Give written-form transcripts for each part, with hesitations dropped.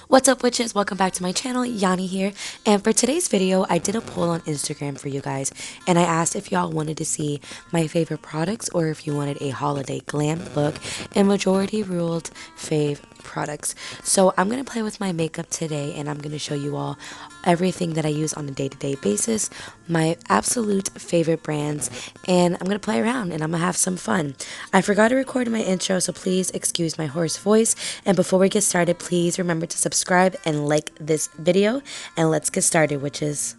What's up, witches? Welcome back to my channel. Yanni here. And for today's video, I did a poll on Instagram for you guys. And I asked if y'all wanted to see my favorite products or if you wanted a holiday glam look. And majority ruled fave products. So I'm going to play with my makeup today and I'm going to show you all everything that I use on a day-to-day basis, my absolute favorite brands, and I'm going to play around and I'm going to have some fun. I forgot to record my intro, so please excuse my hoarse voice. And before we get started, please remember to subscribe and like this video, and let's get started, witches.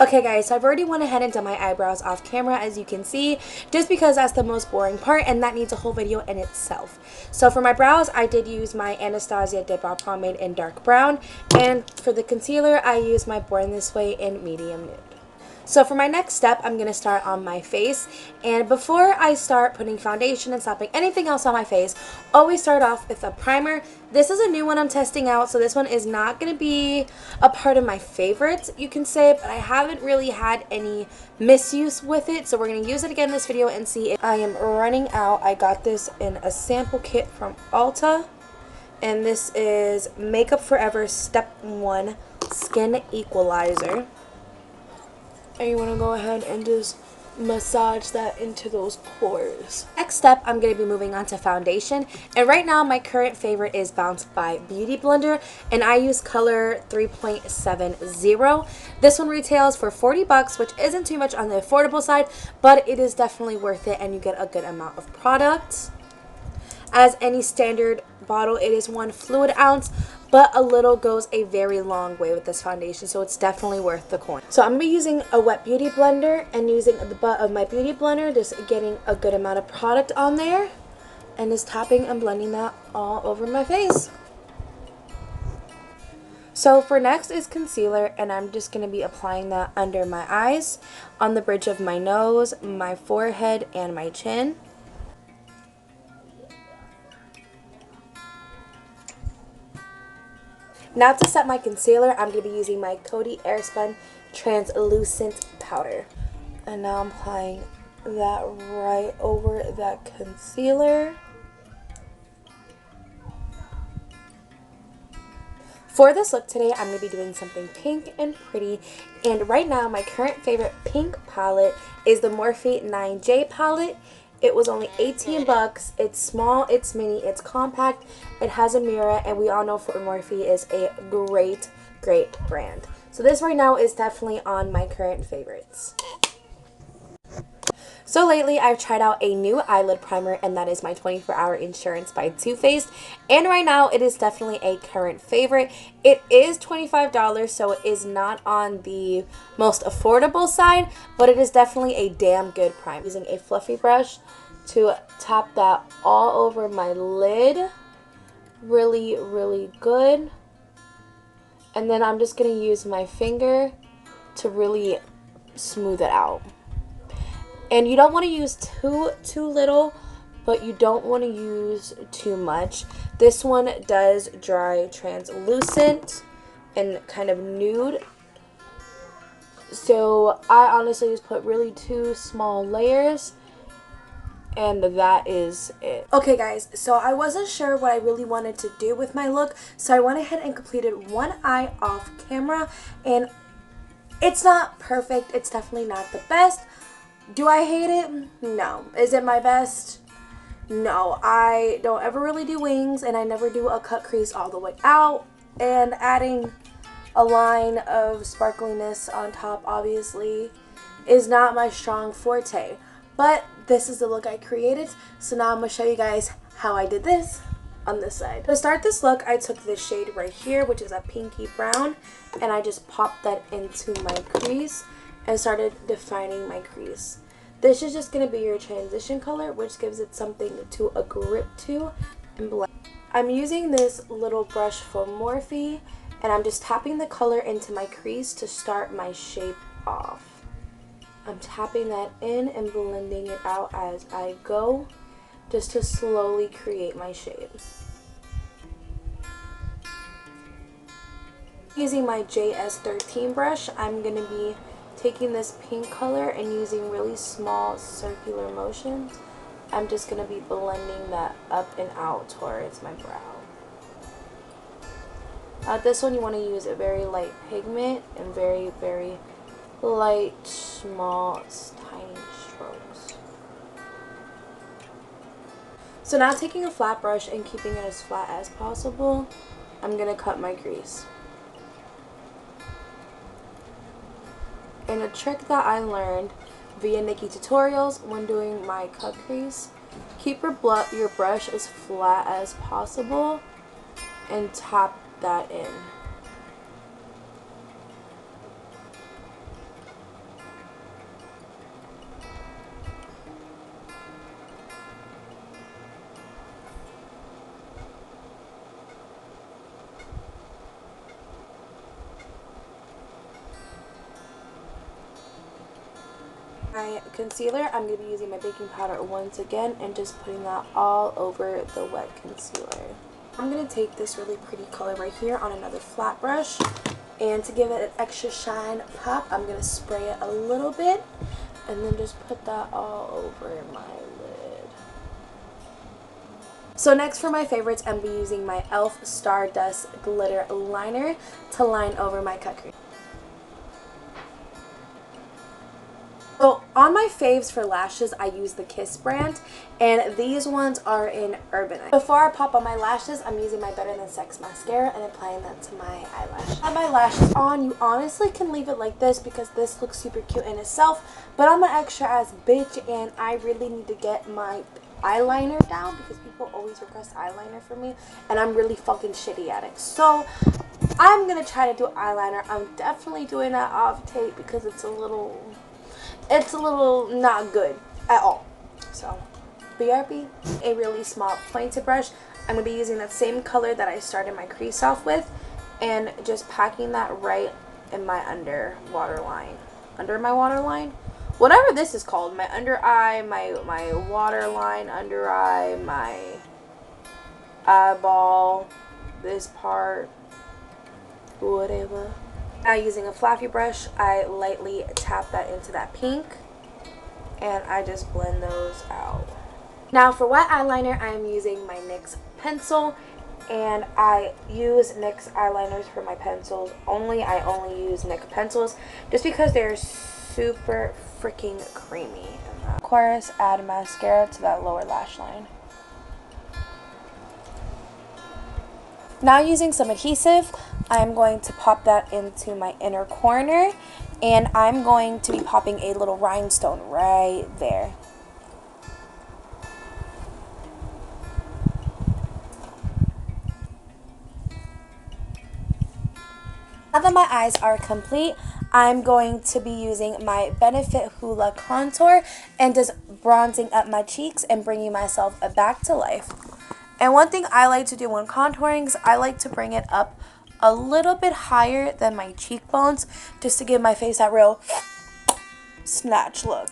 Okay guys, so I've already went ahead and done my eyebrows off camera, as you can see, just because that's the most boring part and that needs a whole video in itself. So for my brows, I did use my Anastasia Dip Brow Pomade in dark brown, and for the concealer, I used my Born This Way in medium nude. So for my next step, I'm going to start on my face, and before I start putting foundation and slapping anything else on my face, always start off with a primer. This is a new one I'm testing out, so this one is not going to be a part of my favorites, you can say, but I haven't really had any misuse with it, so we're going to use it again in this video and see if I am running out. I got this in a sample kit from Ulta, and this is Makeup Forever Step 1 Skin Equalizer. And you want to go ahead and just massage that into those pores. Next step, I'm going to be moving on to foundation. And right now, my current favorite is Bounce by Beauty Blender. And I use color 3.70. This one retails for 40 bucks, which isn't too much on the affordable side, but it is definitely worth it and you get a good amount of product. As any standard bottle, it is 1 fluid ounce, but a little goes a very long way with this foundation, so it's definitely worth the coin. So I'm going to be using a wet beauty blender and using the butt of my beauty blender, just getting a good amount of product on there and just tapping and blending that all over my face. So for next is concealer, and I'm just going to be applying that under my eyes, on the bridge of my nose, my forehead, and my chin. Now to set my concealer, I'm going to be using my Coty Airspun Translucent Powder. And now I'm applying that right over that concealer. For this look today, I'm going to be doing something pink and pretty. And right now, my current favorite pink palette is the Morphe 9J palette. It was only 18 bucks. It's small, it's mini, it's compact, it has a mirror, and we all know Morphe is a great brand. So this right now is definitely on my current favorites. So lately, I've tried out a new eyelid primer, and that is my 24-Hour Insurance by Too Faced. And right now, it is definitely a current favorite. It is $25, so it is not on the most affordable side, but it is definitely a damn good primer. Using a fluffy brush to tap that all over my lid. Really good. And then I'm just going to use my finger to really smooth it out. And you don't want to use too little, but you don't want to use too much. This one does dry translucent and kind of nude. So I honestly just put really 2 small layers, and that is it. Okay guys, so I wasn't sure what I really wanted to do with my look, so I went ahead and completed one eye off camera, and it's not perfect. It's definitely not the best. Do I hate it? No. Is it my best? No. I don't ever really do wings, and I never do a cut crease all the way out. And adding a line of sparkliness on top, obviously, is not my strong forte. But this is the look I created, so now I'm going to show you guys how I did this on this side. To start this look, I took this shade right here, which is a pinky brown, and I just popped that into my crease and started defining my crease. This is just going to be your transition color, which gives it something to a grip to and blend. I'm using this little brush from Morphe, and I'm just tapping the color into my crease to start my shape off. I'm tapping that in and blending it out as I go, just to slowly create my shape. Using my JS13 brush, I'm going to be taking this pink color and using really small circular motions. I'm just going to be blending that up and out towards my brow. This one you want to use a very light pigment and very, very light, small, tiny strokes. So now taking a flat brush and keeping it as flat as possible, I'm going to cut my crease. And a trick that I learned via Nikki tutorials when doing my cut crease, keep your brush as flat as possible and tap that in. My concealer, I'm going to be using my baking powder once again and just putting that all over the wet concealer. I'm going to take this really pretty color right here on another flat brush, and to give it an extra shine pop, I'm going to spray it a little bit and then just put that all over my lid. So next for my favorites, I'm going to be using my e.l.f. Stardust Glitter Liner to line over my cut crease. So on my faves for lashes, I use the Kiss brand, and these ones are in Urban. Before I pop on my lashes, I'm using my Better Than Sex mascara and applying that to my eyelash. I have my lashes on. You honestly can leave it like this because this looks super cute in itself, but I'm an extra ass bitch and I really need to get my eyeliner down because people always request eyeliner from me and I'm really fucking shitty at it. So I'm gonna try to do eyeliner. I'm definitely doing that off tape because it's a little not good at all. So BRB, a really small pointed brush. I'm going to be using that same color that I started my crease off with and just packing that right in my under my waterline, whatever this is called, my under eye, my waterline, under eye, my eyeball, this part, whatever. Now using a fluffy brush, I lightly tap that into that pink and I just blend those out. Now for wet eyeliner, I am using my NYX pencil, and I use NYX eyeliners for my pencils only. I only use NYX pencils just because they're super freaking creamy. Of course, add mascara to that lower lash line. Now using some adhesive, I'm going to pop that into my inner corner, and I'm going to be popping a little rhinestone right there. Now that my eyes are complete, I'm going to be using my Benefit Hoola contour and just bronzing up my cheeks and bringing myself back to life. And one thing I like to do when contouring is I like to bring it up a little bit higher than my cheekbones just to give my face that real snatch look.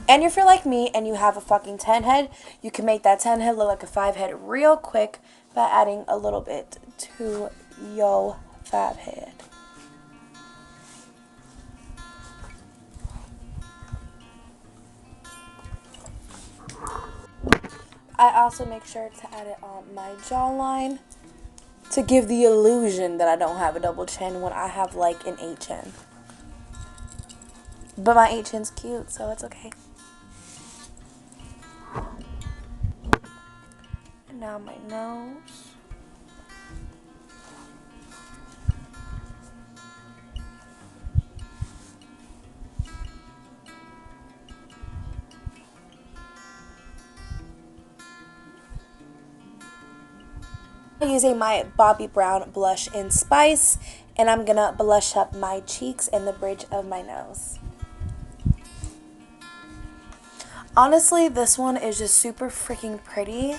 And if you're like me and you have a fucking 10 head, you can make that 10 head look like a 5 head real quick by adding a little bit to your 5 head. I also make sure to add it on my jawline to give the illusion that I don't have a double chin when I have like an 8 chin. But my 8 chin's cute, so it's okay. And now my nose. I'm using my Bobbi Brown blush in Spice, and I'm gonna blush up my cheeks and the bridge of my nose. Honestly, this one is just super freaking pretty,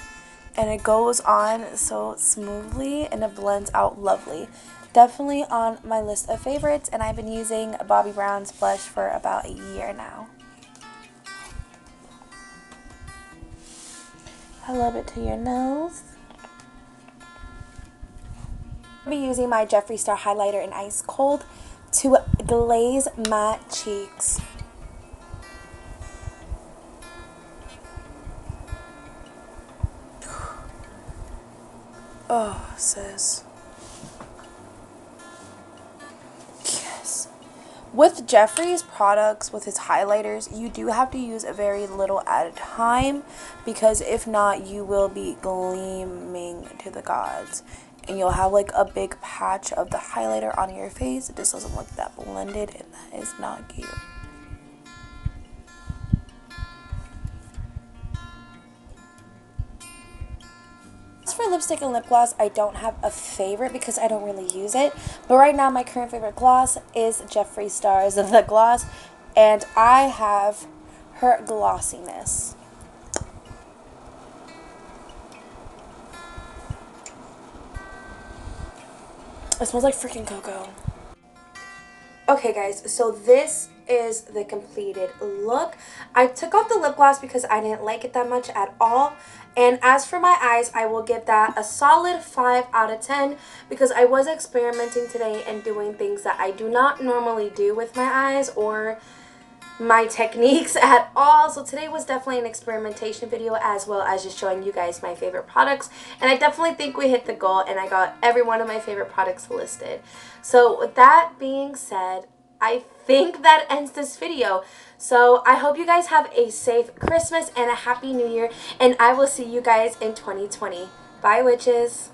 and it goes on so smoothly and it blends out lovely. Definitely on my list of favorites, and I've been using Bobbi Brown's blush for about a year now. A little bit to your nose. I'll be using my Jeffree Star highlighter in Ice Cold to glaze my cheeks. Oh, sis. Yes. With Jeffree's products, with his highlighters, you do have to use a very little at a time, because if not, you will be gleaming to the gods. And you'll have like a big patch of the highlighter on your face. It just doesn't look that blended, and that is not cute. As for lipstick and lip gloss, I don't have a favorite because I don't really use it. But right now, my current favorite gloss is Jeffree Star's The Gloss. And I have her glossiness. It smells like freaking cocoa. Okay guys, so this is the completed look. I took off the lip gloss because I didn't like it that much at all. And as for my eyes, I will give that a solid 5 out of 10 because I was experimenting today and doing things that I do not normally do with my eyes or my techniques at all. So today was definitely an experimentation video, as well as just showing you guys my favorite products. And I definitely think we hit the goal and I got every one of my favorite products listed. So with that being said, I think that ends this video. So I hope you guys have a safe Christmas and a happy new year, and I will see you guys in 2020. Bye, witches.